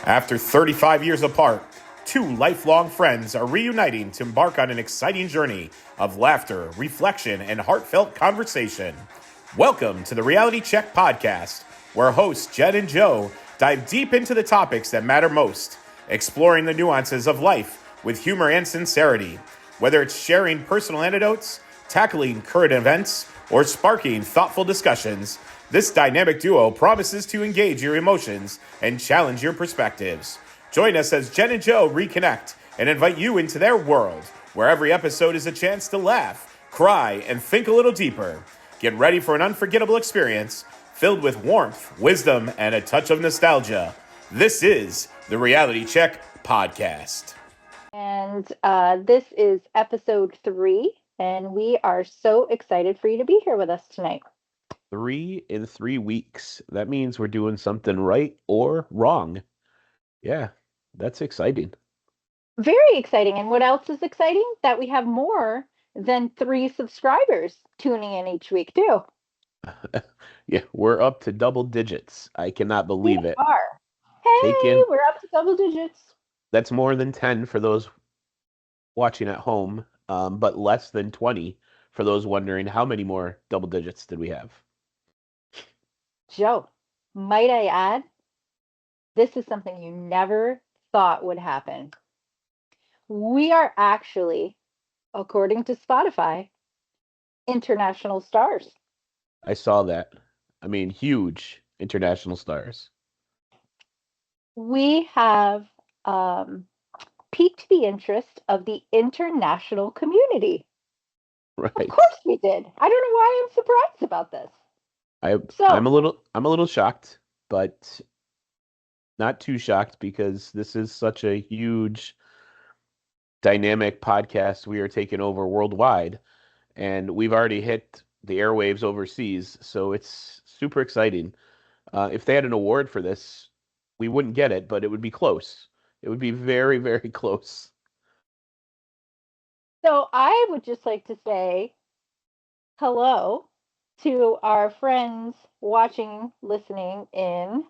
After 35 years apart, two lifelong friends are reuniting to embark on an exciting journey of laughter, reflection, and heartfelt conversation. Welcome to the Reality Check Podcast, where hosts Jed and Joe dive deep into the topics that matter most, exploring the nuances of life with humor and sincerity. Whether it's sharing personal anecdotes, tackling current events, or sparking thoughtful discussions, this dynamic duo promises to engage your emotions and challenge your perspectives. Join us as Jen and Joe reconnect and invite you into their world, where every episode is a chance to laugh, cry, and think a little deeper. Get ready for an unforgettable experience filled with warmth, wisdom, and a touch of nostalgia. This is the Reality Check Podcast. And this is episode 3, and we are so excited for you to be here with us tonight. 3 in 3 weeks. That means we're doing something right or wrong. Yeah, that's exciting. Very exciting. And what else is exciting? That we have more than 3 subscribers tuning in each week, too. Yeah, we're up to double digits. I cannot believe it. Are. Hey, we're up to double digits. That's more than 10 for those watching at home, but less than 20 for those wondering how many more double digits did we have. Joe, might I add, this is something you never thought would happen. We are actually, according to Spotify, international stars. I saw that. I mean, huge international stars. We have piqued the interest of the international community. Right. Of course we did. I don't know why I'm surprised about this. I'm a little shocked, but not too shocked because this is such a huge dynamic podcast we are taking over worldwide, and we've already hit the airwaves overseas, so it's super exciting. If they had an award for this, we wouldn't get it, but it would be close. It would be very, very close. So I would just like to say hello to our friends watching, listening in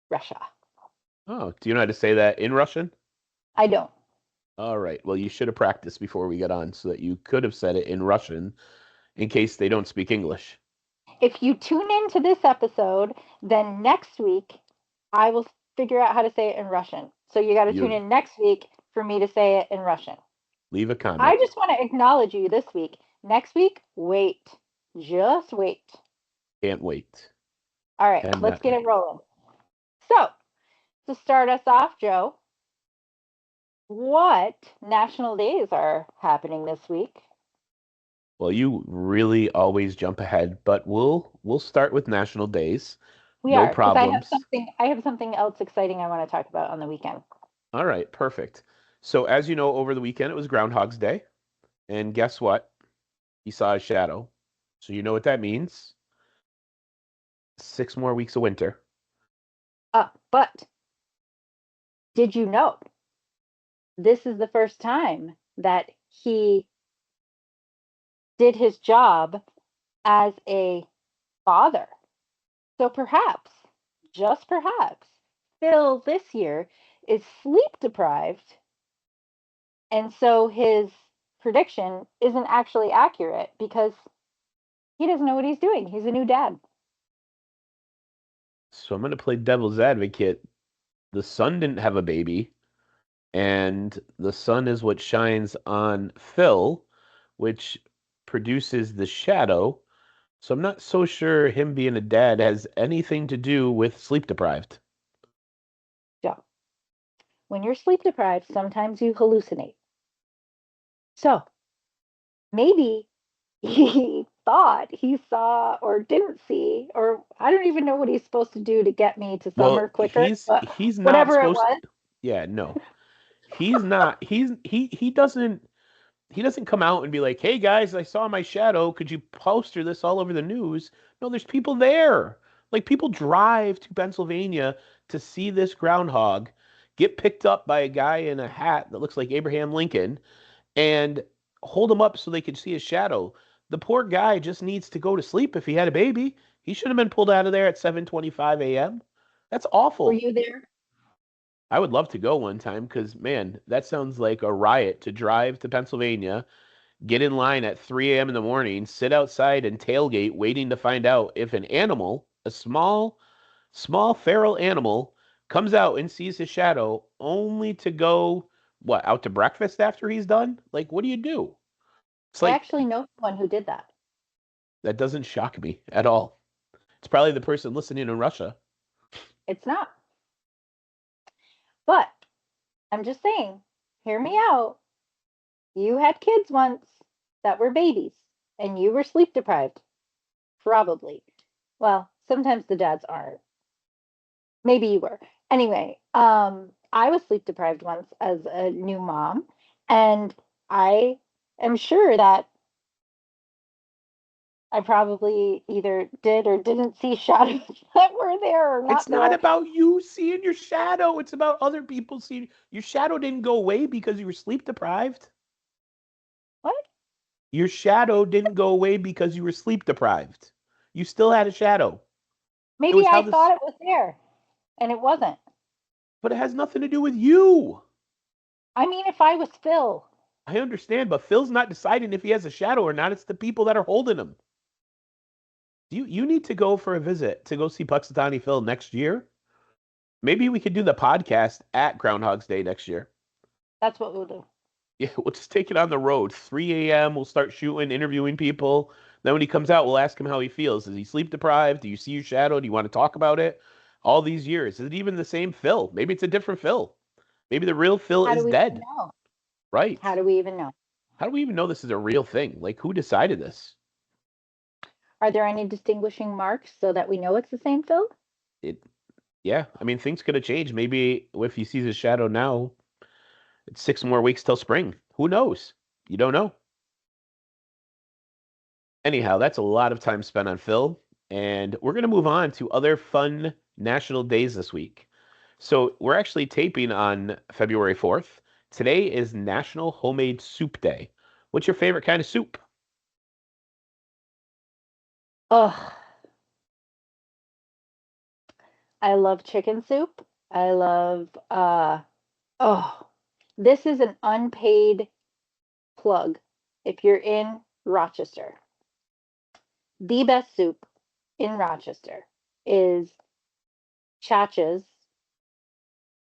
Russia. Oh, do you know how to say that in Russian? I don't. All right. Well, you should have practiced before we got on so that you could have said it in Russian in case they don't speak English. If you tune into this episode, then next week I will figure out how to say it in Russian. So you got to tune in next week for me to say it in Russian. Leave a comment. I just want to acknowledge you this week. Next week, wait. Just wait. Can't wait. All right, let's get it rolling. So, to start us off, Joe, what national days are happening this week? Well, you really always jump ahead, but we'll start with national days. No problems. I have something else exciting I want to talk about on the weekend. All right, perfect. So as you know, over the weekend it was Groundhog's Day. And guess what? He saw a shadow. So you know what that means? 6 more weeks of winter. But did you know this is the first time that he did his job as a father? So perhaps, just perhaps, Phil this year is sleep deprived, and so his prediction isn't actually accurate because he doesn't know what he's doing. He's a new dad. So I'm going to play devil's advocate. The sun didn't have a baby, and the sun is what shines on Phil, which produces the shadow. So I'm not so sure him being a dad has anything to do with sleep deprived. Yeah. When you're sleep deprived, sometimes you hallucinate. So maybe he thought he saw or didn't see, or I don't even know what he's supposed to do to get me to summer quicker. He's not whatever supposed it was. Yeah, no. He's not. He doesn't come out and be like, "Hey guys, I saw my shadow. Could you poster this all over the news?" No, there's people there. Like people drive to Pennsylvania to see this groundhog get picked up by a guy in a hat that looks like Abraham Lincoln and hold him up so they could see his shadow. The poor guy just needs to go to sleep if he had a baby. He should have been pulled out of there at 7:25 a.m. That's awful. Were you there? I would love to go one time because, man, that sounds like a riot to drive to Pennsylvania, get in line at 3 a.m. in the morning, sit outside and tailgate waiting to find out if an animal, a small feral animal, comes out and sees his shadow only to go, what, out to breakfast after he's done? Like, what do you do? It's I like, actually know someone who did that. that doesn't shock me at all. It's probably the person listening in Russia. It's not. But I'm just saying, hear me out. You had kids once that were babies and you were sleep deprived. Probably. Well, sometimes the dads aren't. Maybe you were. Anyway, I was sleep deprived once as a new mom, and I am sure that I probably either did or didn't see shadows that were there or It's not not there. about you seeing your shadow. It's about other people seeing your shadow didn't go away because you were sleep deprived. What? Your shadow didn't go away because you were sleep deprived. You still had a shadow. It Maybe was how I this, thought it was there and it wasn't. but it has nothing to do with you. I mean, if I was Phil, I understand, but Phil's not deciding if he has a shadow or not. It's the people that are holding him. You need to go for a visit to go see Puxatani Phil next year. Maybe we could do the podcast at Groundhog's Day next year. that's what we'll do. Yeah, we'll just take it on the road. 3 a.m. We'll start shooting, interviewing people. Then when he comes out, we'll ask him how he feels. Is he sleep deprived? Do you see your shadow? Do you want to talk about it? All these years. Is it even the same Phil? Maybe it's a different Phil. Maybe the real Phil How do is we even dead. know? Right. How do we even know? How do we even know this is a real thing? Like, who decided this? Are there any distinguishing marks so that we know it's the same Phil? It, yeah. I mean, things could have changed. Maybe if he sees his shadow now, it's 6 more weeks till spring. Who knows? You don't know. Anyhow, that's a lot of time spent on Phil, and we're going to move on to other fun national days this week. So we're actually taping on February 4th. Today is National Homemade Soup Day. What's your favorite kind of soup? Oh, I love chicken soup. I love oh, this is an unpaid plug. If you're in Rochester, the best soup in Rochester is Chacha's,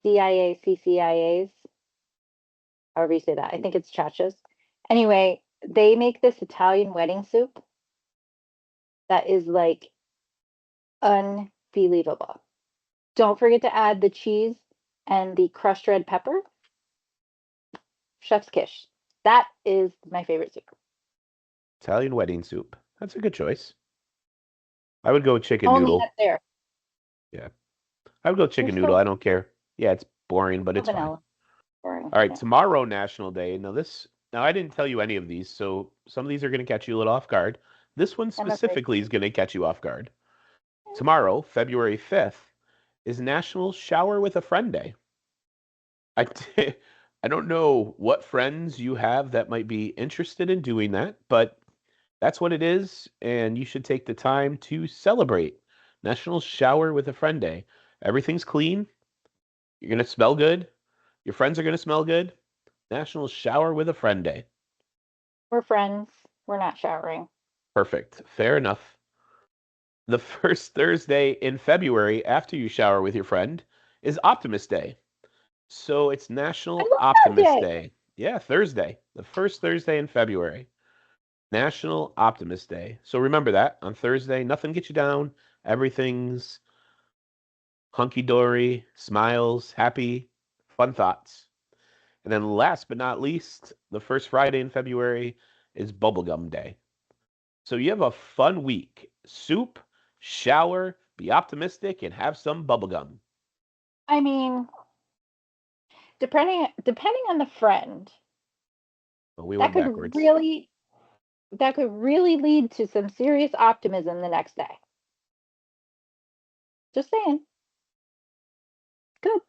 CIACCIA's, however you say that. I think it's Chacha's. Anyway, they make this Italian wedding soup that is like unbelievable. Don't forget to add the cheese and the crushed red pepper. Chef's kiss. That is my favorite soup. Italian wedding soup. That's a good choice. I would go chicken Only noodle. that's there. Yeah. I would go You're chicken noodle. so I don't care. Yeah, it's boring, but it's fine. vanilla. Boring. All right, Yeah. tomorrow National Day. Now I didn't tell you any of these, so some of these are going to catch you a little off guard. This one I'm afraid. specifically is going to catch you off guard. Tomorrow, February 5th, is National Shower with a Friend Day. I, I don't know what friends you have that might be interested in doing that, but that's what it is, and you should take the time to celebrate National Shower with a Friend Day. Everything's clean. You're going to smell good. Your friends are going to smell good. National Shower with a Friend Day. We're friends. We're not showering. Perfect. Fair enough. The first Thursday in February after you shower with your friend is Optimist Day. So it's I National love that Optimist day. Day. Yeah, Thursday. The first Thursday in February. National Optimist Day. So remember that on Thursday, nothing gets you down. Everything's hunky dory, smiles, happy, fun thoughts. And then last but not least, the first Friday in February is Bubblegum Day. So you have a fun week. Soup, shower, be optimistic, and have some bubblegum. I mean, depending on the friend, But we that went could backwards. really that could really lead to some serious optimism the next day. Just saying. Good.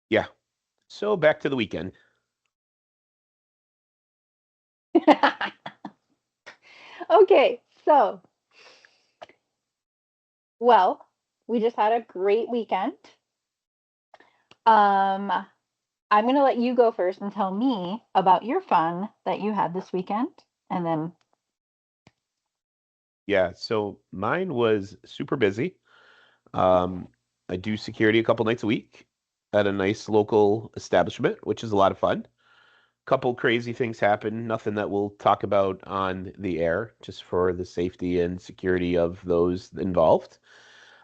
Yeah. So back to the weekend. Okay, so well, We just had a great weekend. Um, I'm going to let you go first and tell me about your fun that you had this weekend. And then, Yeah, so mine was super busy. Um, I do security a couple nights a week at a nice local establishment, which is a lot of fun. Couple crazy things happen, nothing that we'll talk about on the air, just for the safety and security of those involved.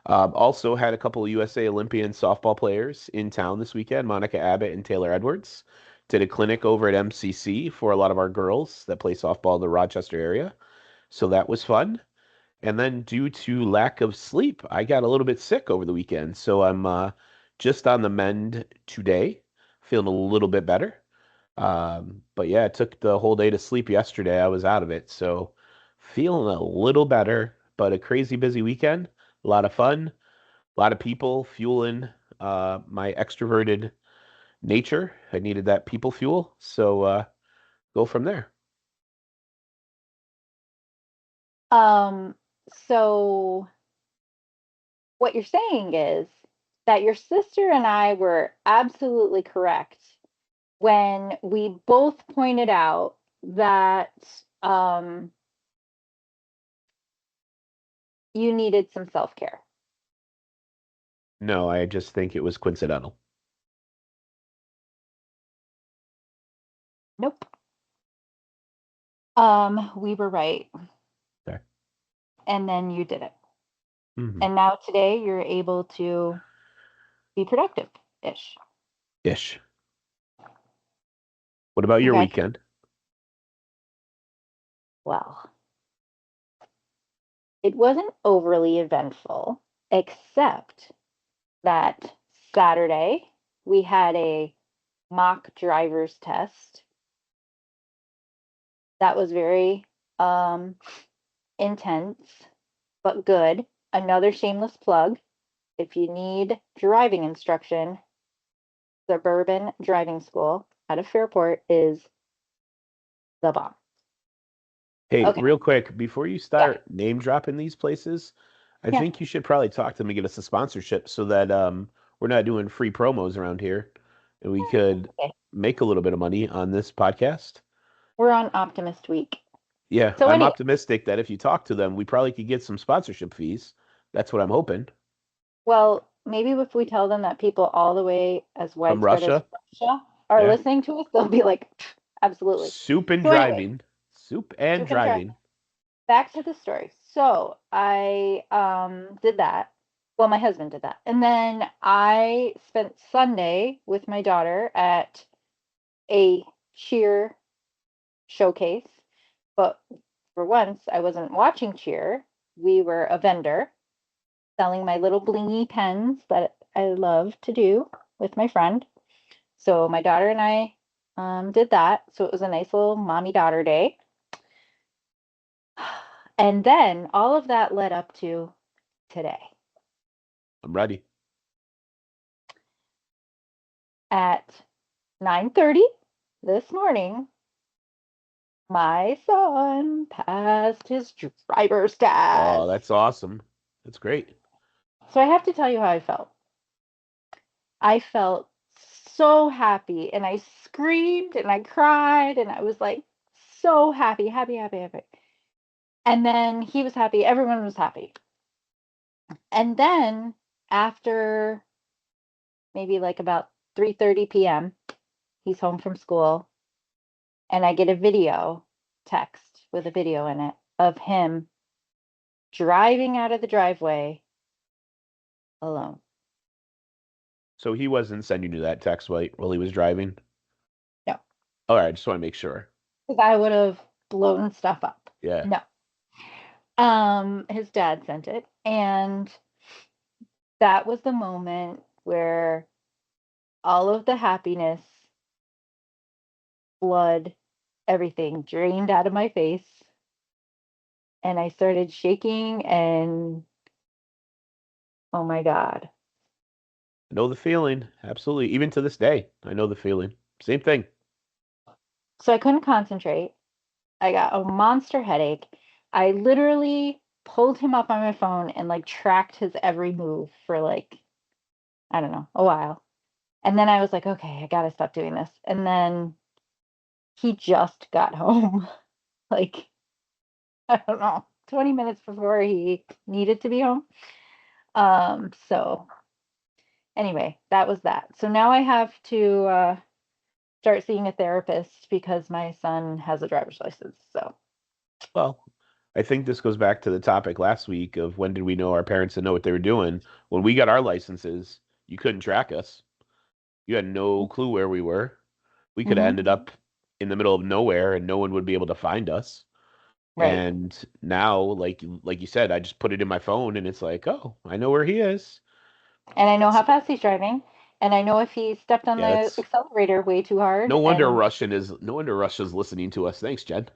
Also had a couple of USA Olympian softball players in town this weekend, Monica Abbott and Taylor Edwards. Did a clinic over at MCC for a lot of our girls that play softball in the Rochester area. So that was fun. And then due to lack of sleep, I got a little bit sick over the weekend. So I'm just on the mend today, feeling a little bit better. But yeah, it took the whole day to sleep yesterday. I was out of it. So feeling a little better, but a crazy busy weekend. A lot of fun, a lot of people fueling my extroverted nature. I needed that people fuel. So go from there. um, so what you're saying is that your sister and I were absolutely correct when we both pointed out that um, you needed some self care. No, I just think it was coincidental. Nope. We were right. Okay. And then you did it. Hmm. And now today you're able to be productive ish. Ish. What about your Okay. weekend? Well, it wasn't overly eventful, except that Saturday we had a mock driver's test that was very um, intense, but good. Another shameless plug. If you need driving instruction, Suburban Driving School out of Fairport is the bomb. Hey, Okay. real quick, before you Yeah. start name dropping these places, I Yeah. think you should probably talk to them and get us a sponsorship so that we're not doing free promos around here and we could Okay. make a little bit of money on this podcast. We're on Optimist Week. Yeah, So I'm anyway, optimistic that if you talk to them, we probably could get some sponsorship fees. That's what I'm hoping. well, maybe if we tell them that people all the way as From widespread as Russia? Russia are Yeah. listening to us, they'll be like, absolutely. Soup and So anyway, driving. Soup and soup and dry. driving. Back to the story. So I did that. Well, my husband did that. And then I spent Sunday with my daughter at a cheer showcase. But for once, I wasn't watching cheer. We were a vendor selling my little blingy pens that I love to do with my friend. So my daughter and I did that. So it was a nice little mommy daughter day. And then all of that led up to today I'm ready. at 9:30 this morning. My son passed his driver's Oh, test. that's awesome. That's great. So I have to tell you how I felt. I felt so happy and I screamed and I cried and I was like so happy, happy, happy, happy. And then he was happy, everyone was happy. And then after maybe like about 3:30 p.m., he's home from school and I get a video text with a video in it of him driving out of the driveway alone. So he wasn't sending you that text while he was driving? No, All right, I just want to make sure. because I would have blown stuff up. Yeah. No. His dad sent it, and that was the moment where all of the happiness, blood, everything drained out of my face, and I started shaking, and oh my God. I know the feeling. Absolutely. Even to this day, I know the feeling. Same thing. So I couldn't concentrate. I got a monster headache. I literally pulled him up on my phone and like tracked his every move for like, I don't know, a while. And then I was like, okay, I gotta stop doing this. And then he just got home, like, I don't know, 20 minutes before he needed to be home. So anyway, that was that. So now I have to start seeing a therapist because my son has a driver's license. So, Well, I think this goes back to the topic last week of when did we know our parents didn't know what they were doing? When we got our licenses, you couldn't track us. You had no clue where we were. We could have mhm, ended up in the middle of nowhere and no one would be able to find us. right. And now, like you said, I just put it in my phone and it's like, oh, I know where he is. And I know how So, fast he's driving, and I know if he stepped on yeah, the that's accelerator way too hard. no And wonder Russia's listening to us. Thanks, Jen.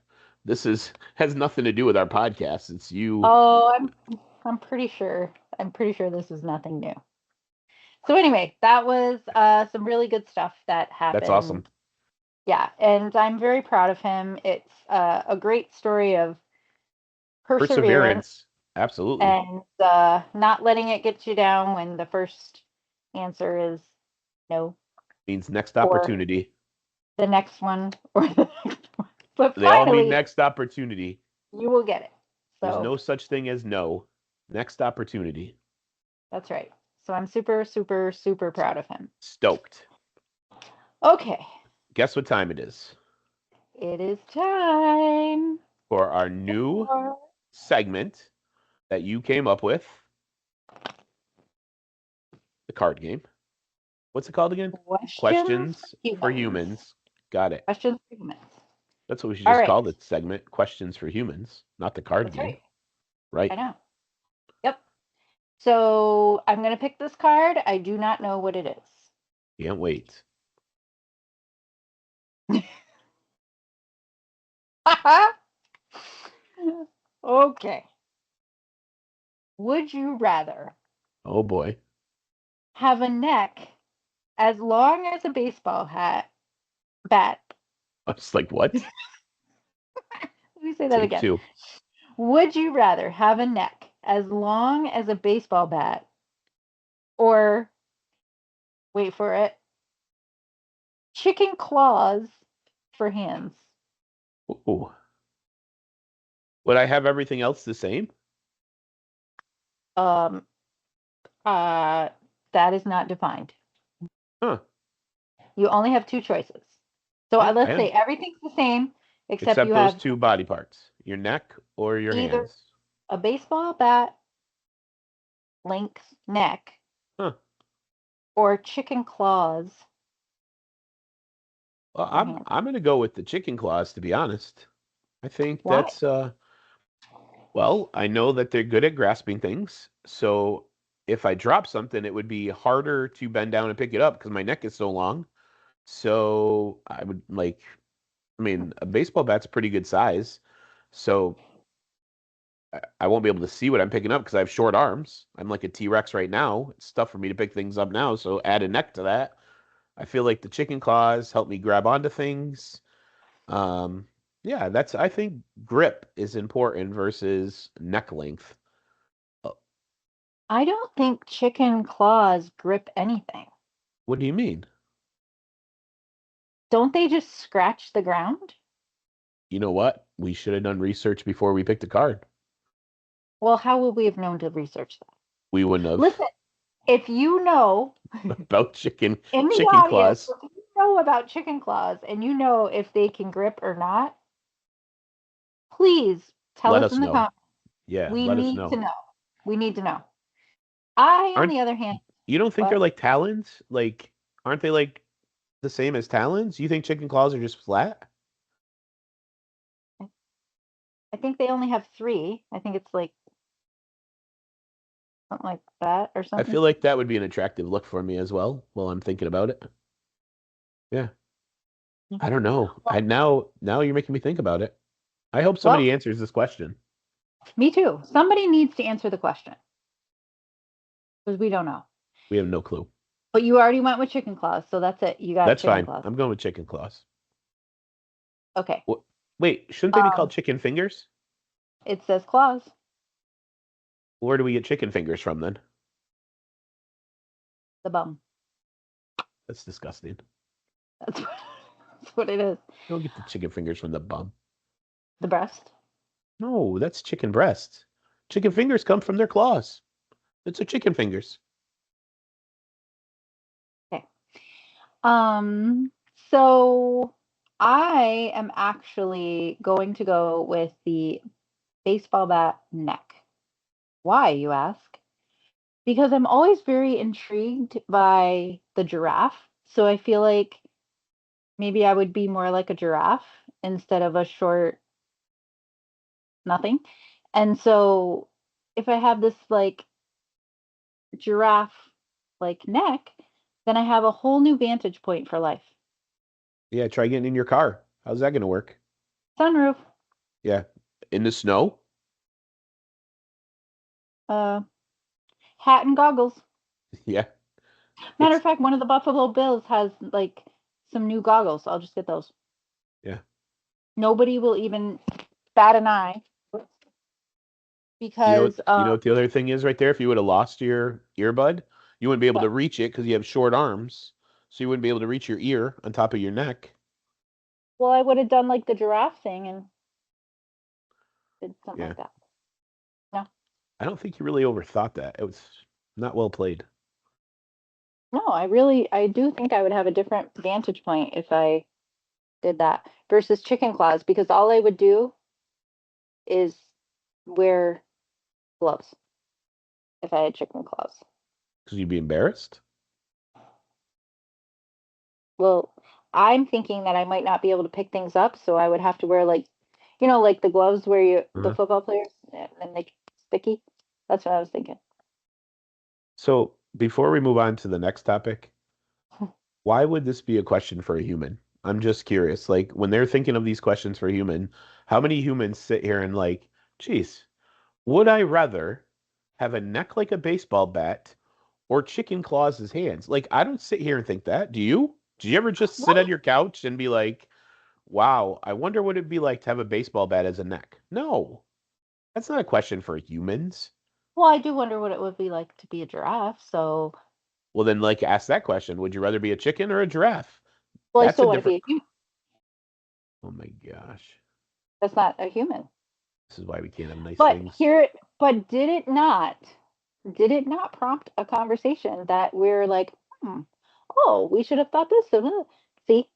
This is has nothing to do with our podcast. It's you. oh, I'm pretty sure. I'm pretty sure this is nothing new. So anyway, that was some really good stuff that That's awesome. happened. Yeah, and I'm very proud of him. It's a great story of perseverance Perseverance. Absolutely. and not letting it get you down when the first answer is no, Means next or opportunity. the next one, or the next one. But They all mean finally, next opportunity. you will get it. There's So no such thing as no. Next opportunity. that's right. So I'm super, super, super proud of him. Stoked. Okay, Guess what time it is it is time for our new for segment that you came up with, the card game. What's it called again? questions Questions for for humans. humans. Got it. Questions for humans. That's what we should All just right, call the segment. Questions for humans, not the card that's game. right. I Right. know. Yep. So I'm going to pick this card. I do not know what it Can't wait. is. Okay. Would you rather Oh boy. have a neck as long as a baseball bat? I was like, what? Let me say that Take again. two. Would you rather have a neck as long as a baseball bat or, wait for it, chicken claws for hands? Ooh. Would I have everything else the same? Um, uh, that is not defined. Huh. You only have two choices. So I let's am. say everything's the same, except Except you those have two body parts. Your neck or your either hands. a baseball bat length neck Huh. or chicken claws Well, for I'm hands. I'm gonna go with the chicken claws, to be honest. I think Why? that's well, I know that they're good at grasping things. So if I drop something, it would be harder to bend down and pick it up because my neck is so long. So I would like, I mean, a baseball bat's a pretty good size. So I won't be able to see what I'm picking up because I have short arms. I'm like a T-Rex right now. It's tough for me to pick things up now. So add a neck to that. I feel like the chicken claws help me grab onto things. Um, yeah, I think grip is important versus neck length. Uh, I don't think chicken claws grip anything. What do you mean? Don't they just scratch the ground? You know what? We should have done research before we picked a card. Well, how would we have known to research that? We wouldn't have Listen, if you know about in the chicken audience, claws. if you know about chicken claws and you know if they can grip or not, please tell Let us us in the know. comments. Yeah, We let us need to know. know. We need to know. I, on Aren't the other hand, you don't think they're what? like talons? Like, aren't they like the same as talons? You think chicken claws are just flat? I think they only have three. I think it's like something like that or I something. feel like that would be an attractive look for me as well while I'm thinking about it. Yeah. I don't know. I now you're making me think about it. I hope Well, somebody answers this question. me too. Somebody needs to answer the question because we don't know. We have no clue. But you already went with chicken claws, so that's it. You got That's chicken fine. claws. I'm going with chicken claws. Okay. Wait, shouldn't they be called Um, chicken fingers? it says claws. Where do we get chicken fingers from then? The bum. That's disgusting. That's what it is. You don't get the chicken fingers from the bum. The breast. No, that's chicken breast. Chicken fingers come from their claws. It's a chicken fingers. Okay. So I am actually going to go with the baseball bat neck. Why, you ask? Because I'm always very intrigued by the giraffe. So I feel like maybe I would be more like a giraffe instead of a short nothing. And so if I have this like giraffe like neck, then I have a whole new vantage point for life. Yeah, try getting in your car. How's that going to work? Sunroof, Yeah. In the snow? uh, hat and goggles. Yeah. Matter It's of fact, one of the Buffalo Bills has like some new goggles. I'll just get those. yeah. Nobody will even bat an eye because You know what the other thing is right there? If you would have lost your earbud, you wouldn't be able to what? reach it because you have short arms. So you wouldn't be able to reach your ear on top of your neck. Well, I would have done like the giraffe thing and did something Yeah. like that. No, I don't think you really overthought that. It was not well played. no, I do think I would have a different vantage point if I did that versus chicken claws because all I would do is wear gloves if I had chicken claws. Because you'd be embarrassed. Well, I'm thinking that I might not be able to pick things up, so I would have to wear like, like the gloves where the Uh-huh. football players and they sticky. That's what I was thinking. So before we move on to the next topic, why would this be a question for a human? I'm just curious. Like when they're thinking of these questions for a human, how many humans sit here and like, geez, would I rather have a neck like a baseball bat or chicken claws as hands? Like I don't sit here and think that. Do you? Do you ever just sit on What? your couch and be like, wow, I wonder what it'd be like to have a baseball bat as a neck? No, that's not a question for humans. Well, I do wonder what it would be like to be a giraffe. So, Well, then like ask that question. Would you rather be a chicken or a giraffe? well, I That's a still want to be different. a human. Oh my gosh. That's not a human. This is why we can't have nice But things. here, but did it not prompt a conversation that we're like, oh, we should have thought this. See,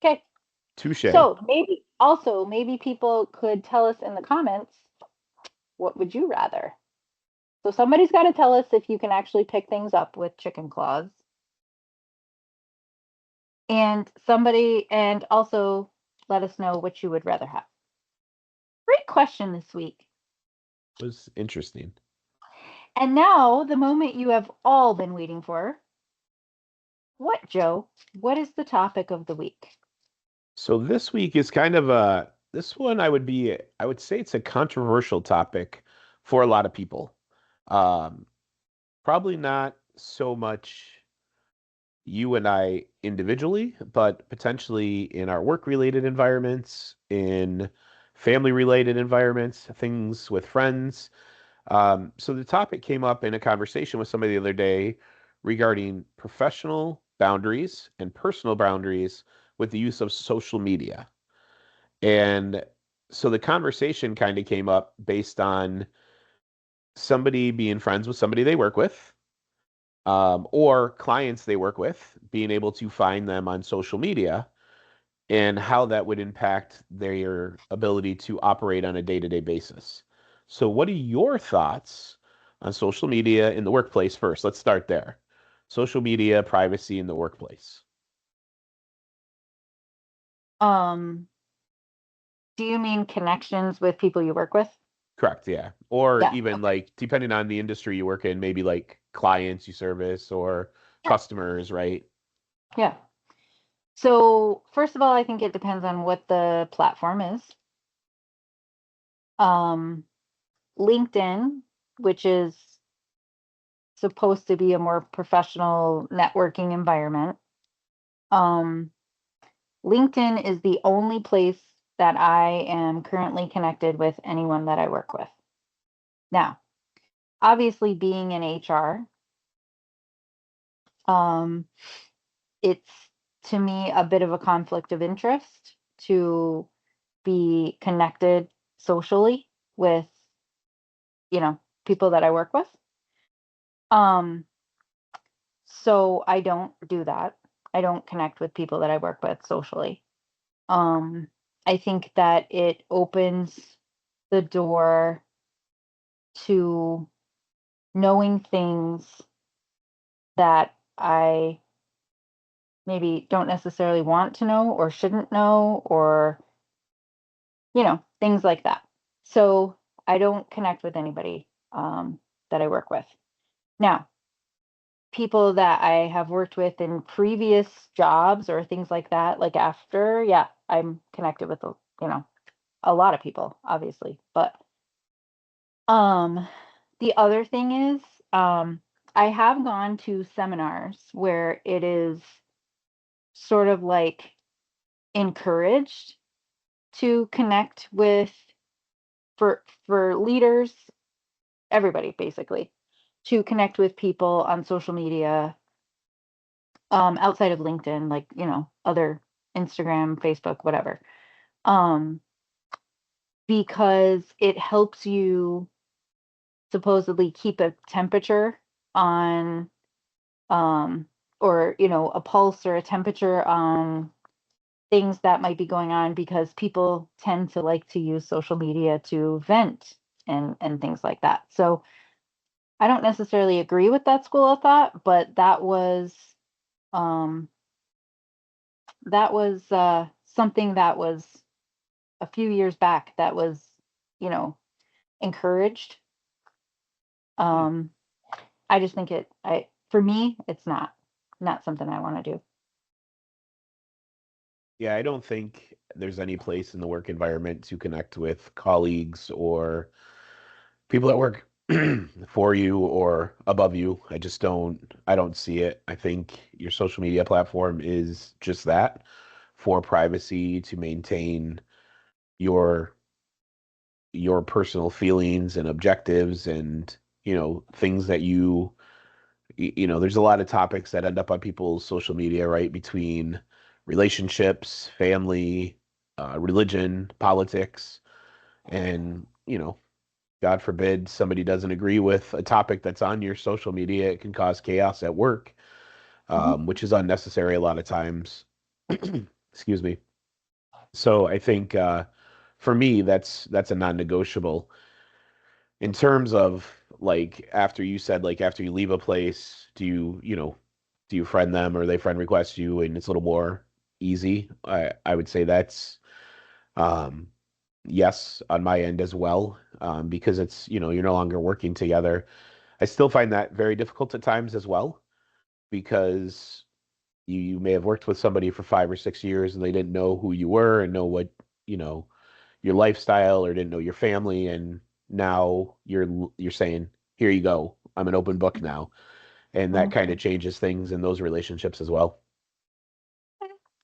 okay. Touche. So maybe people could tell us in the comments, what would you rather? So somebody's got to tell us if you can actually pick things up with chicken claws. And also let us know what you would rather have. Great question this week. Was interesting. And now, the moment you have all been waiting for. What, Joe? What is the topic of the week? So this week is kind of this one I would say it's a controversial topic for a lot of people. Um, Probably not so much you and I individually, but potentially in our work-related environments, in family-related environments, things with friends. So the topic came up in a conversation with somebody the other day regarding professional boundaries and personal boundaries with the use of social media. And so the conversation kind of came up based on somebody being friends with somebody they work with, or clients they work with, being able to find them on social media and how that would impact their ability to operate on a day-to-day basis. So, what are your thoughts on social media in the workplace first? Let's start there. Social media, privacy in the workplace. Um, do you mean connections with people you work with? Correct, yeah. Or Yeah. even Okay. like, depending on the industry you work in, maybe like clients you service or Yeah. customers, right? Yeah. So, first of all, I think it depends on what the platform is. Um, LinkedIn, which is supposed to be a more professional networking environment. Um, LinkedIn is the only place that I am currently connected with anyone that I work with. Now, obviously being in HR, it's to me a bit of a conflict of interest to be connected socially with, people that I work with. Um, so I don't do that. I don't connect with people that I work with socially. Um, I think that it opens the door to knowing things that I maybe don't necessarily want to know or shouldn't know, or, things like that. So I don't connect with anybody that I work with. Now, people that I have worked with in previous jobs or things like that, like after, yeah, I'm connected with, a lot of people, obviously. But um the other thing is, I have gone to seminars where it is sort of like encouraged to connect with, for leaders, everybody basically, to connect with people on social media, outside of LinkedIn, like, other Instagram, Facebook, whatever. Um, because it helps you supposedly keep a temperature on, um, or, a pulse or a temperature on things that might be going on, because people tend to like to use social media to vent and things like that. So I don't necessarily agree with that school of thought, but um that was something that was a few years back that was, you know, encouraged. Hmm. Um I just think for me it's not something I want to do. Yeah, I don't think there's any place in the work environment to connect with colleagues or people that work for you or above you. I don't see it. I think your social media platform is just that, for privacy, to maintain your your personal feelings and objectives and, things that there's a lot of topics that end up on people's social media, right? Between relationships, family, religion, politics, and, God forbid somebody doesn't agree with a topic that's on your social media. It can cause chaos at work, Mhm. which is unnecessary a lot of times. Excuse me. So I think, for me, that's a non-negotiable. In terms of, like, after you said, like, after you leave a place, do you friend them, or they friend request you, and it's a little more easy? I would say that's, um, yes, on my end as well, because it's, you're no longer working together. I still find that very difficult at times as well, because you may have worked with somebody for 5 or 6 years and they didn't know who you were and know what, you know, your lifestyle, or didn't know your family, and now you're saying, "Here you go. I'm an open book now." And that Mhm. kind of changes things in those relationships as well.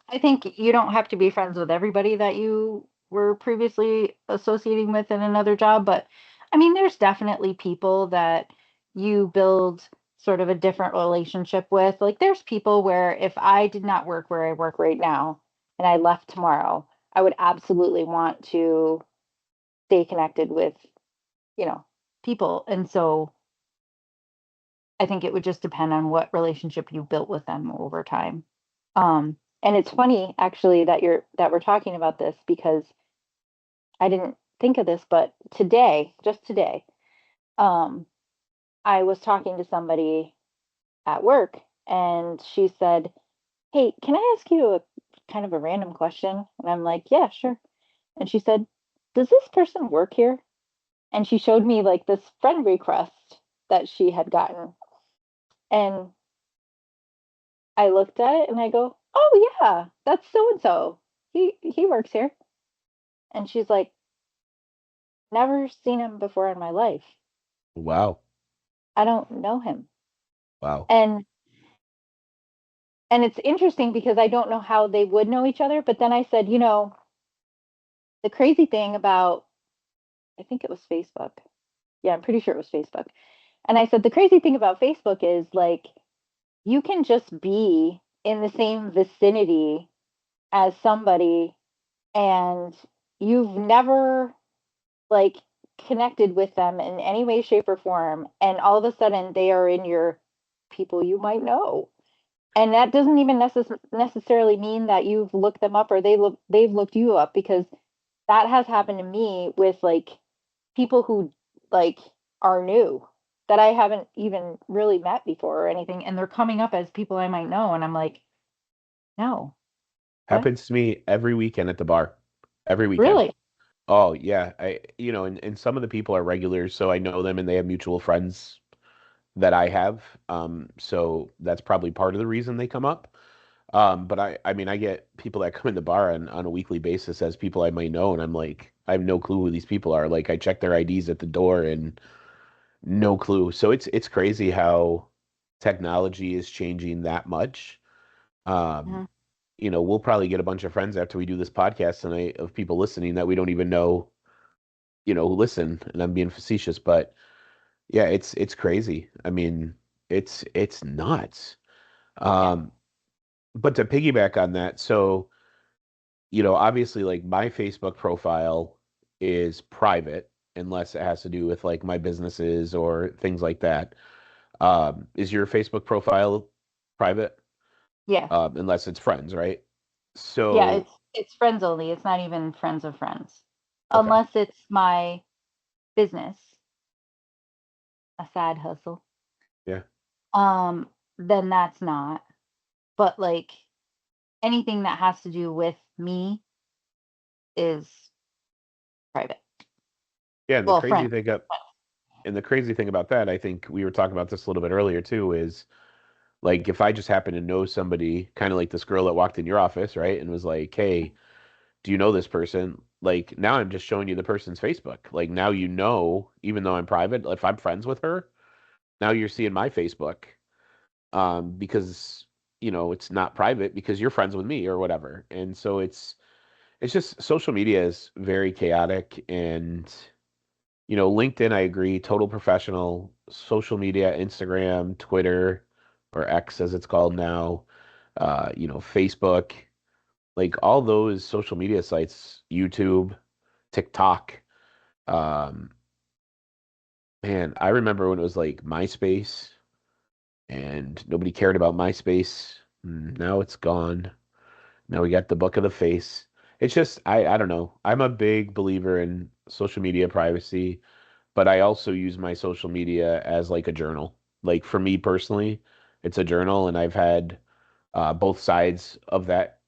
I think you don't have to be friends with everybody that you were previously associating with in another job, but I mean, there's definitely people that you build sort of a different relationship with. Like, there's people where if I did not work where I work right now and I left tomorrow, I would absolutely want to stay connected with, you know, people. And so I think it would just depend on what relationship you built with them over time. And it's funny actually that we're talking about this, because I didn't think of this, but today, just today, um, I was talking to somebody at work, and she said, "Hey, can I ask you a kind of a random question?" And I'm like, "Yeah, sure." And she said, "Does this person work here?" And she showed me like this friend request that she had gotten. And I looked at it and I go, "Oh yeah, that's so and so. He works here." And she's like, "Never seen him before in my life. Wow. I don't know him." Wow. And it's interesting because I don't know how they would know each other, but then I said, the crazy thing about, I think it was Facebook. Yeah, I'm pretty sure it was Facebook. And I said, the crazy thing about Facebook is like you can just be in the same vicinity as somebody and you've never like connected with them in any way, shape, or form. And all of a sudden they are in your people you might know. And that doesn't even necessarily mean that you've looked them up or they've looked you up, because that has happened to me with like people who like are new that I haven't even really met before or anything, and they're coming up as people I might know, and I'm like, no, what? Happens to me every weekend at the bar. Every weekend. Really? Oh yeah. And some of the people are regulars, so I know them and they have mutual friends that I have. So that's probably part of the reason they come up. But I mean, I get people that come in the bar on a weekly basis as people I might know, and I'm like, I have no clue who these people are. Like, I check their IDs at the door and no clue. So it's crazy how technology is changing that much. Um, Mhm. we'll probably get a bunch of friends after we do this podcast tonight of people listening that we don't even know, who listen. And I'm being facetious, but yeah, it's crazy. I mean, it's nuts. Yeah. Um, but to piggyback on that, so obviously, like my Facebook profile is private unless it has to do with like my businesses or things like that. Is your Facebook profile private? Yeah. Unless it's friends, right? Yeah, So, it's friends only. It's not even friends of friends. okay. Unless it's my business, a side hustle. Yeah. Um, then that's not. But like anything that has to do with me is private. Yeah, and the Well, crazy friends. thing up and the crazy thing about that, I think we were talking about this a little bit earlier too, is like if I just happen to know somebody, kind of like this girl that walked in your office, right, and was like, "Hey, do you know this person?" Like now I'm just showing you the person's Facebook. Like now even though I'm private, if I'm friends with her, now you're seeing my Facebook. Because it's not private because you're friends with me or whatever. And so it's just social media is very chaotic and LinkedIn, I agree, total professional. Social media, Instagram, Twitter, or X as it's called now, Facebook, like all those social media sites, YouTube, TikTok. Um, Man, I remember when it was like MySpace and nobody cared about MySpace. Now it's gone. Now we got the book of the face. It's just I don't know. I'm a big believer in social media privacy, but I also use my social media as like a journal. Like for me personally, it's a journal, and I've had both sides of that.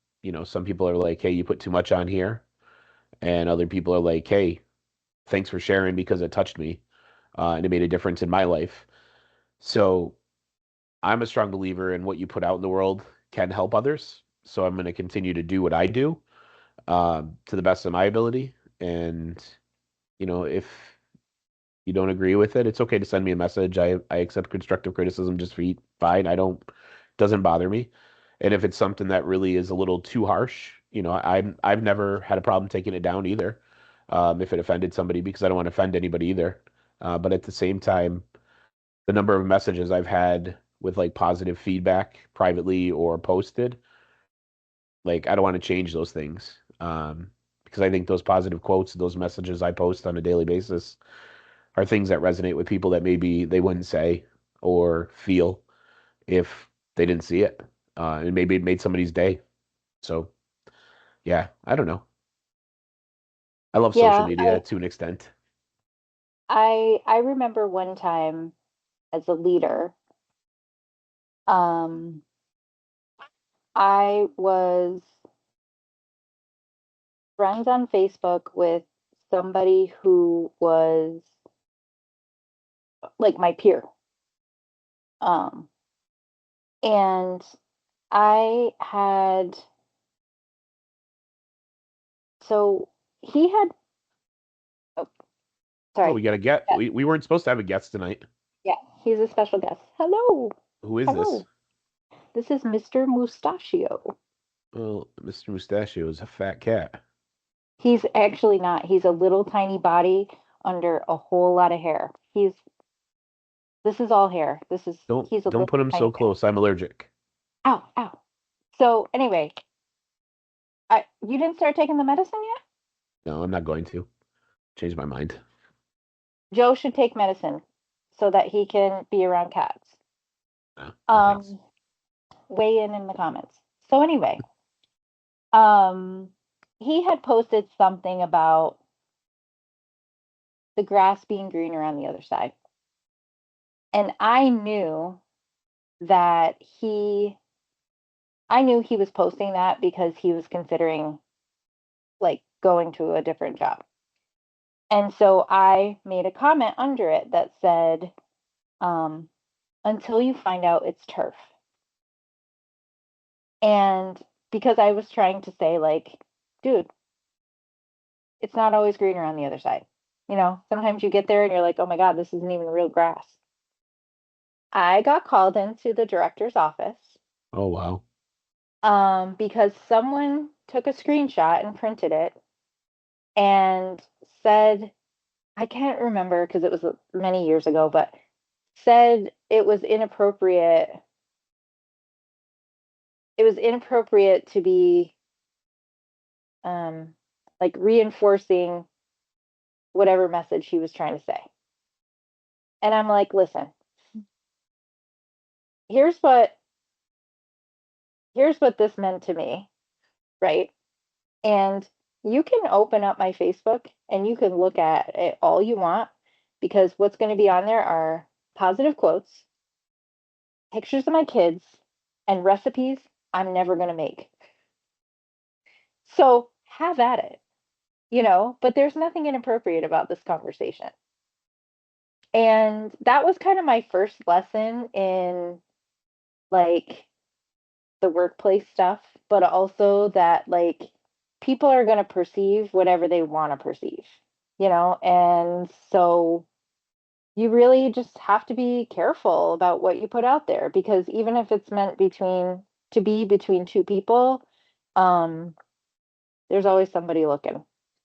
Some people are like, "Hey, you put too much on here," and other people are like, "Hey, thanks for sharing because it touched me, and it made a difference in my life." So I'm a strong believer in what you put out in the world can help others. So I'm going to continue to do what I do to the best of my ability. And if you don't agree with it, it's okay to send me a message. I accept constructive criticism just fine. Doesn't bother me. And if it's something that really is a little too harsh, I've never had a problem taking it down either. If it offended somebody, because I don't want to offend anybody either. But at the same time, the number of messages I've had with like positive feedback privately or posted, like I don't want to change those things. Because I think those positive quotes, those messages I post on a daily basis are things that resonate with people that maybe they wouldn't say or feel if they didn't see it. And maybe it made somebody's day. So yeah, I don't know. I love social Yeah, media to an extent. I remember one time as a leader, um, I was friends on Facebook with somebody who was like my peer. Um, and I had, so he had, oh, Oh, sorry. we got to get. Yeah, We weren't supposed to have a guest tonight. yeah, he's a special guest. Hello. Who is this? Hello. This is Mr. Mustachio. Well, Mr. Mustachio is a fat cat. He's actually not. He's a little tiny body under a whole lot of hair. He's this is all hair. Don't He's a don't little put him tiny so guy. close. I'm allergic. Ow, ow. So anyway, you didn't start taking the medicine yet? No, I'm not going to. Change my mind. Joe should take medicine so that he can be around cats. No, no thanks. Um, Weigh in the comments. So anyway, um, he had posted something about the grass being greener on the other side. And that he I knew he was posting that because he was considering like going to a different job. And so I made a comment under it that said, um, until you find out it's turf. And because I was trying to say, like, dude, it's not always greener on the other side. Sometimes you get there and you're like, oh my God, this isn't even real grass. I got called into the director's office Oh wow. because someone took a screenshot and printed it and said, I can't remember because it was many years ago, but said it was inappropriate. It was inappropriate to be um, like reinforcing whatever message he was trying to say. And I'm like, listen, here's what here's what this meant to me, right? And you can open up my Facebook and you can look at it all you want because what's going to be on there are positive quotes, pictures of my kids, and recipes I'm never going to make. So have at it, but there's nothing inappropriate about this conversation. And that was kind of my first lesson in like the workplace stuff, but also that like people are going to perceive whatever they want to perceive, and so you really just have to be careful about what you put out there because even if it's meant to be between two people, um, there's always somebody looking.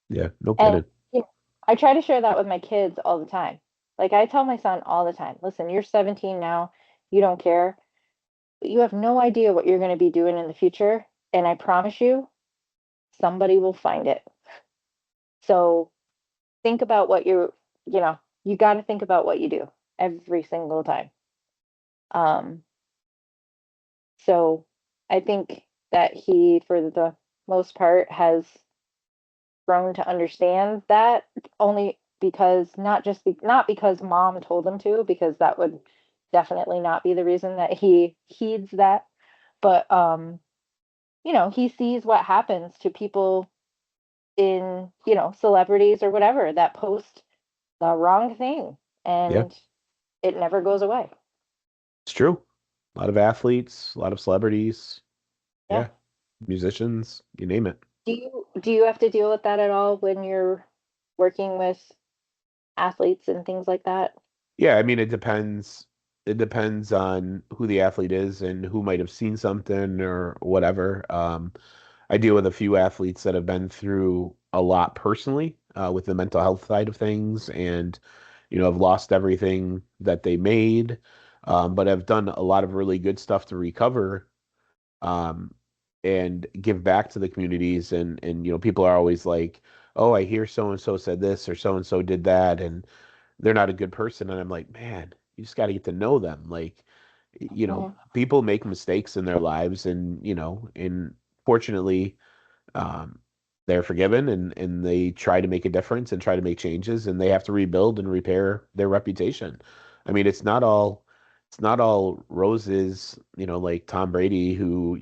Yeah, no And kidding. you know, I try to share that with my kids all the time. Like I tell my son all the time, listen, you're 17 now, you don't care. You have no idea what you're going to be doing in the future, and I promise you, somebody will find it. So think about you got to think about what you do every single time. Um, so I think that he, for the most part, has grown to understand that only because not because mom told him to, because that would definitely not be the reason that he heeds that, but he sees what happens to people in, celebrities or whatever that post the wrong thing Yeah, and it never goes away. it's true. A lot of athletes, a lot of celebrities. Yeah. Yeah, musicians, you name it. Do you have to deal with that at all when you're working with athletes and things like that? Yeah, I mean, it depends. It depends on who the athlete is and who might have seen something or whatever. I deal with a few athletes that have been through a lot personally with the mental health side of things and, have lost everything that they made, but have done a lot of really good stuff to recover um, and give back to the communities. And, people are always like, oh, I hear so and so said this or so and so did that. And they're not a good person. And I'm like, man, you just got to get to know them. Like, Hmm. people make mistakes in their lives and fortunately, um, they're forgiven and they try to make a difference and try to make changes and they have to rebuild and repair their reputation. I mean, it's not all roses, like Tom Brady who,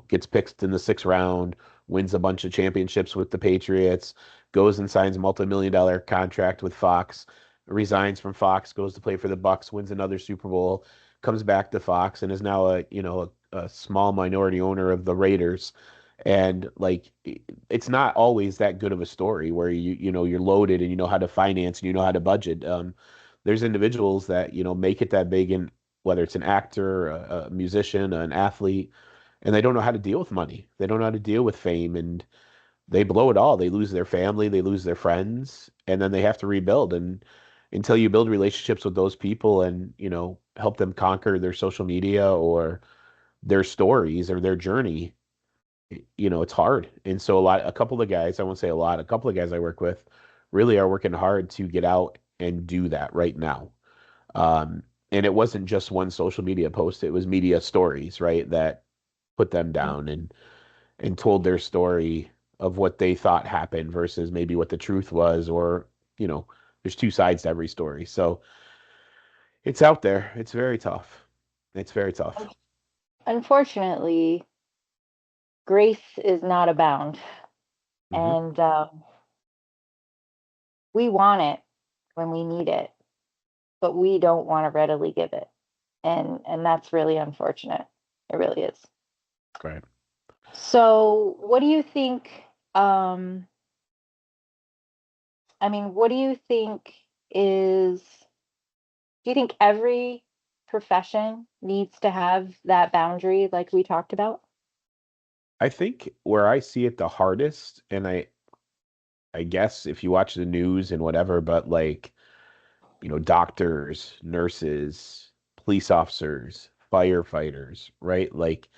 gets picked in the sixth round, wins a bunch of championships with the Patriots, goes and signs a multi-million-dollar contract with Fox, resigns from Fox, goes to play for the Bucks, wins another Super Bowl, comes back to Fox and is now a small minority owner of the Raiders. And like it's not always that good of a story where you're loaded and you know how to finance and you know how to budget. There's individuals that make it that big, and whether it's an actor, a musician, an athlete, and they don't know how to deal with money. They don't know how to deal with fame, and they blow it all. They lose their family, they lose their friends, and then they have to rebuild. And until you build relationships with those people and, help them conquer their social media or their stories or their journey, it's hard. And so a couple of guys, I won't say a lot, a couple of guys I work with really are working hard to get out and do that right now. Um, and it wasn't just one social media post, it was media stories, right? That put them down and told their story of what they thought happened versus maybe what the truth was, or, there's two sides to every story. So it's out there. It's very tough. It's very tough. Unfortunately, grace is not abound, Hmm. and we want it when we need it, but we don't want to readily give it, and that's really unfortunate. It really is. Right. So, what do you think? Um, what do you think is? Do you think every profession needs to have that boundary, like we talked about? I think where I see it the hardest, and I guess if you watch the news and whatever, but like, doctors, nurses, police officers, firefighters, right? Like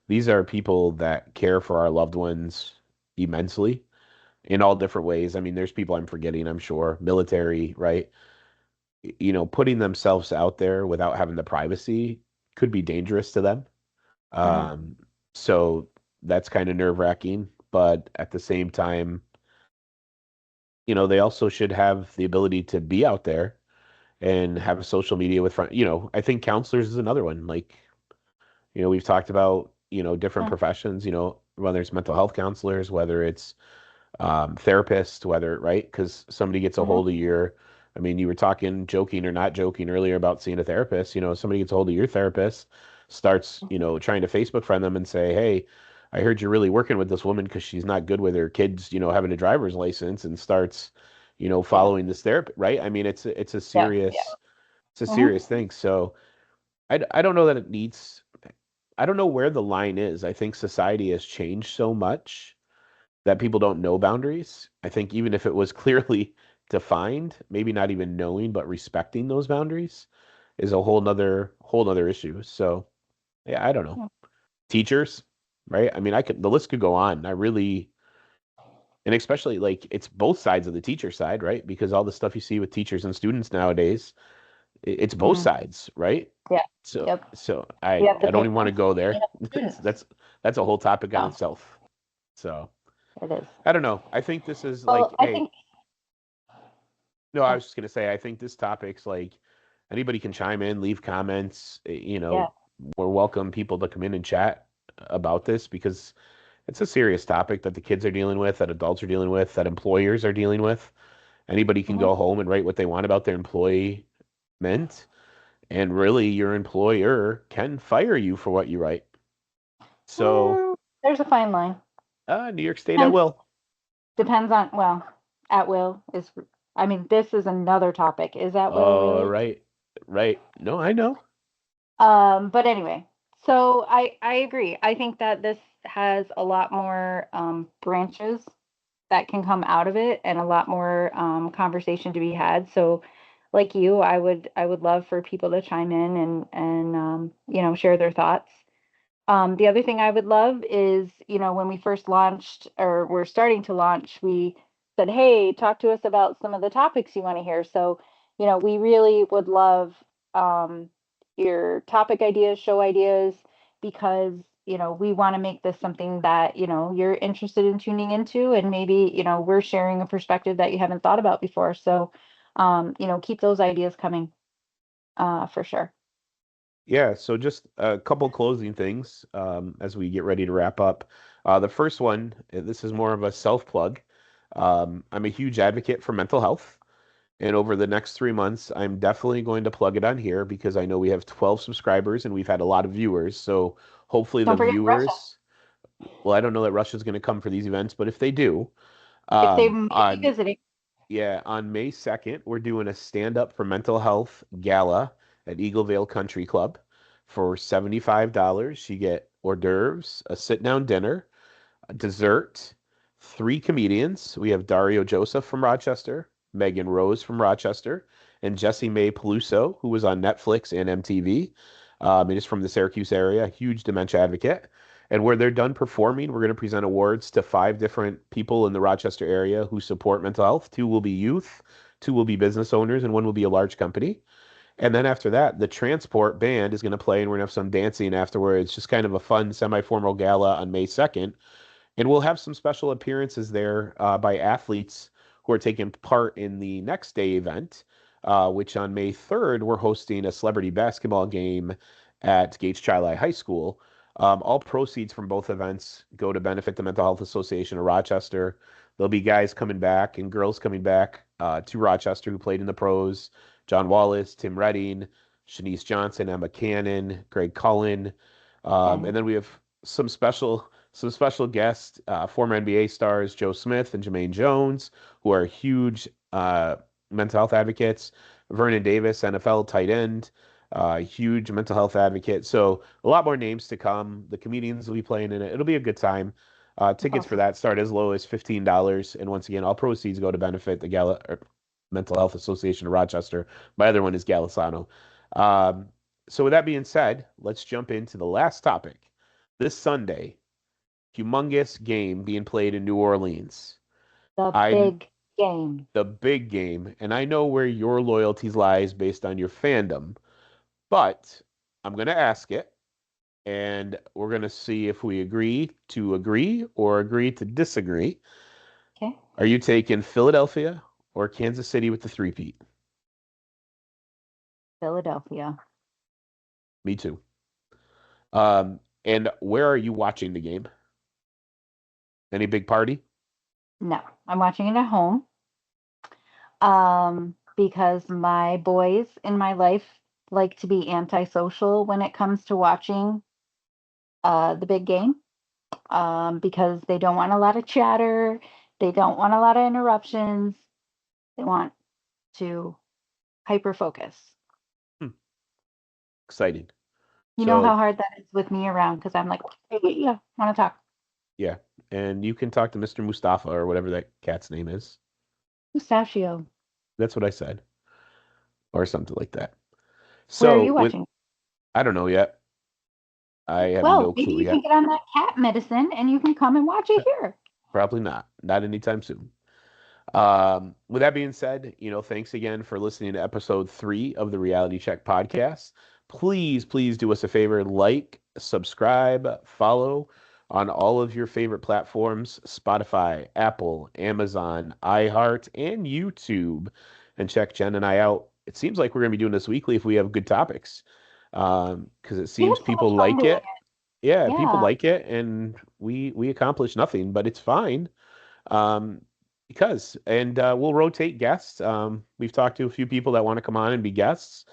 these are people that care for our loved ones immensely in all different ways. I mean, there's people I'm forgetting, I'm sure, military, right? Putting themselves out there without having the privacy could be dangerous to them. Hmm. Um, so that's kind of nerve-wracking, but at the same time, they also should have the ability to be out there and have a social media with friends. I think counselors is another one. Like, we've talked about, different professions, whether it's mental health counselors, whether it's therapist, whether, right? Because somebody gets a Hmm. hold of your, I mean, you were talking, joking or not joking earlier about seeing a therapist. Somebody gets a hold of your therapist, starts, trying to Facebook friend them and say, hey, I heard you're really working with this woman because she's not good with her kids, having a driver's license, and starts, Yeah. following this therapy, right? I mean, it's a Yeah. serious, it's a Hmm. serious thing. So I don't know that it needs, I don't know where the line is. I think society has changed so much that people don't know boundaries. I think even if it was clearly defined, maybe not even knowing, but respecting those boundaries is a whole nother issue. So yeah, I don't know. Teachers, right? I mean, the list could go on. And especially like it's both sides of the teacher side, right? Because all the stuff you see with teachers and students nowadays, it's both Hmm. sides, right? Yeah. So Yep. so We I have the I don't even want to parents go and we there. have the That's students. that's that's a whole topic on No, itself. So it is. I don't know. I think this is Well, like, I hey, think. no, I Yeah. was just gonna say, I think this topic's like anybody can chime in, leave comments. Yeah. We're welcome people to come in and chat about this because it's a serious topic that the kids are dealing with, that adults are dealing with, that employers are dealing with. Anybody can Hmm. go home and write what they want about their employment, and really your employer can fire you for what you write. So, There's a fine line. New York State at Depends. will. Depends on. Well, at will is. This is another topic. Is at will Oh, really? right, right. No, I know. But anyway, so I agree. I think that this has a lot more branches that can come out of it, and a lot more conversation to be had. So, like you, I would love for people to chime in and share their thoughts. The other thing I would love is, when we first launched, or we're starting to launch, we said, hey, talk to us about some of the topics you want to hear. So, we really would love um, your topic ideas, show ideas, because, we want to make this something that, you're interested in tuning into. And maybe, we're sharing a perspective that you haven't thought about before. So, keep those ideas coming for sure. Yeah, so just a couple closing things as we get ready to wrap up. The first one, this is more of a self plug. I'm a huge advocate for mental health. And over the next 3 months, I'm definitely going to plug it on here because I know we have 12 subscribers and we've had a lot of viewers. So hopefully the Don't forget Russia. viewers, well, I don't know that Russia's going to come for these events, but if they do, If they may be on visiting. yeah, on May 2nd, we're doing a stand up for mental health gala at Eagle Vale Country Club for $75. You get hors d'oeuvres, a sit down dinner, a dessert, three comedians. We have Dario Joseph from Rochester, Megan Rose from Rochester, and Jessie Mae Peluso, who was on Netflix and MTV. And is from the Syracuse area, a huge dementia advocate. And where they're done performing, we're going to present awards to 5 different people in the Rochester area who support mental health. 2 will be youth, 2 will be business owners, and 1 will be a large company. And then after that, the Transport Band is going to play, and we're going to have some dancing afterwards. Just kind of a fun semi-formal gala on May 2nd. And we'll have some special appearances there by athletes who are taking part in the next day event, which on May 3rd, we're hosting a celebrity basketball game at Gates Chili High School. All proceeds from both events go to benefit the Mental Health Association of Rochester. There'll be guys coming back and girls coming back to Rochester who played in the pros. John Wallace, Tim Redding, Shanice Johnson, Emma Cannon, Greg Cullen. And then we have some special guests, former NBA stars Joe Smith and Jermaine Jones, who are huge mental health advocates. Vernon Davis, NFL tight end, huge mental health advocate. So a lot more names to come. The comedians will be playing in it. It'll be a good time. Tickets for that start as low as $15. And once again, all proceeds go to benefit the Mental Health Association of Rochester. My other one is Galisano. So with that being said, let's jump into the last topic. This Sunday, humongous game being played in New Orleans. Big game. The big game. And I know where your loyalties lies based on your fandom, but I'm going to ask it, and we're going to see if we agree or agree to disagree. Okay. Are you taking Philadelphia or Kansas City with the three-peat? Philadelphia. Me too. And where are you watching the game? Any big party? No, I'm watching it at home. Because my boys in my life like to be antisocial when it comes to watching the big game. Because they don't want a lot of chatter, they don't want a lot of interruptions. They want to hyper focus. Exciting. You know how hard that is with me around because I'm like, hey, yeah, want to talk. Yeah, and you can talk to Mr. Mustafa or whatever that cat's name is. Mustachio. That's what I said. Or something like that. Where are So you watching? I don't know yet. I have Well, no maybe clue you yet. can get on that cat medicine and you can come and watch it here. Probably not. Not anytime soon. With that being said, thanks again for listening to episode 3 of the Reality Check podcast. Please, please do us a favor, like, subscribe, follow on all of your favorite platforms, Spotify, Apple, Amazon, iHeart, and YouTube. And check Jen and I out. It seems like we're going to be doing this weekly if we have good topics. Because it seems people like it. Yeah, people like it, and we accomplish nothing, but it's fine. Um, and we'll rotate guests. We've talked to a few people that want to come on and be guests.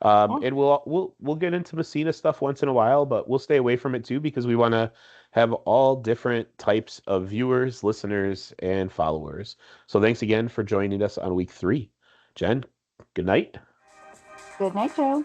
And we'll get into Messina stuff once in a while, but we'll stay away from it too because we want to have all different types of viewers, listeners, and followers. So thanks again for joining us on week 3. Jen, good night. Good night, Joe.